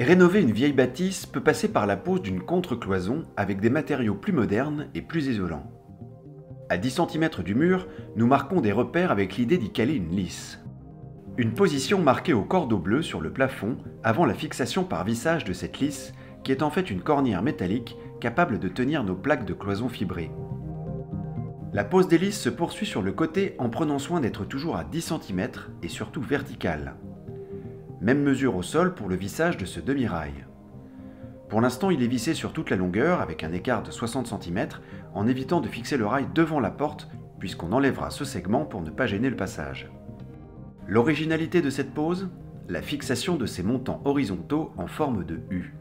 Rénover une vieille bâtisse peut passer par la pose d'une contre-cloison avec des matériaux plus modernes et plus isolants. À 10 cm du mur, nous marquons des repères avec l'idée d'y caler une lisse. Une position marquée au cordeau bleu sur le plafond avant la fixation par vissage de cette lisse qui est en fait une cornière métallique capable de tenir nos plaques de cloison fibrées. La pose des lisses se poursuit sur le côté en prenant soin d'être toujours à 10 cm et surtout verticale. Même mesure au sol pour le vissage de ce demi-rail. Pour l'instant, il est vissé sur toute la longueur avec un écart de 60 cm en évitant de fixer le rail devant la porte puisqu'on enlèvera ce segment pour ne pas gêner le passage. L'originalité de cette pose, la fixation de ces montants horizontaux en forme de U.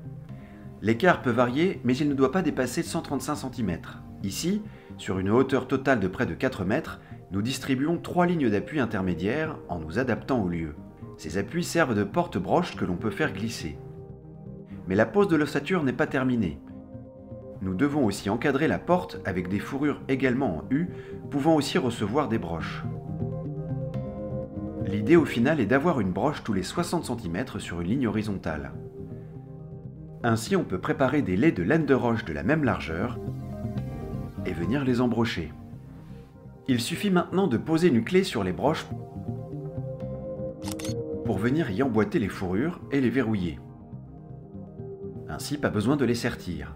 L'écart peut varier, mais il ne doit pas dépasser 135 cm. Ici, sur une hauteur totale de près de 4 mètres, nous distribuons 3 lignes d'appui intermédiaires en nous adaptant au lieu. Ces appuis servent de porte-broche que l'on peut faire glisser. Mais la pose de l'ossature n'est pas terminée. Nous devons aussi encadrer la porte avec des fourrures également en U, pouvant aussi recevoir des broches. L'idée au final est d'avoir une broche tous les 60 cm sur une ligne horizontale. Ainsi, on peut préparer des lais de laine de roche de la même largeur et venir les embrocher. Il suffit maintenant de poser une clé sur les broches pour venir y emboîter les fourrures et les verrouiller. Ainsi, pas besoin de les sertir.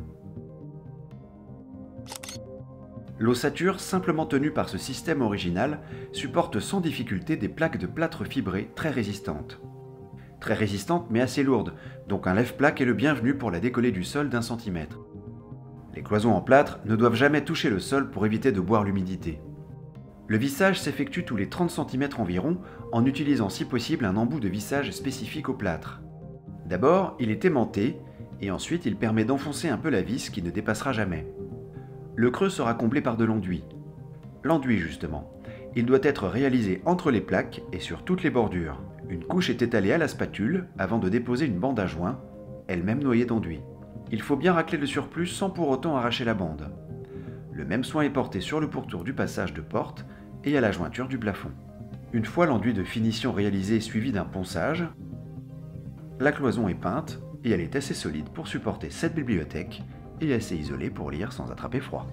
L'ossature, simplement tenue par ce système original, supporte sans difficulté des plaques de plâtre fibré très résistantes. Très résistantes mais assez lourdes, donc un lève-plaque est le bienvenu pour la décoller du sol d'1 centimètre. Les cloisons en plâtre ne doivent jamais toucher le sol pour éviter de boire l'humidité. Le vissage s'effectue tous les 30 cm environ en utilisant si possible un embout de vissage spécifique au plâtre. D'abord, il est aimanté et ensuite il permet d'enfoncer un peu la vis qui ne dépassera jamais. Le creux sera comblé par de l'enduit. L'enduit justement, il doit être réalisé entre les plaques et sur toutes les bordures. Une couche est étalée à la spatule avant de déposer une bande à joint, elle-même noyée d'enduit. Il faut bien racler le surplus sans pour autant arracher la bande. Le même soin est porté sur le pourtour du passage de porte et à la jointure du plafond. Une fois l'enduit de finition réalisé suivi d'un ponçage, la cloison est peinte et elle est assez solide pour supporter cette bibliothèque et assez isolée pour lire sans attraper froid.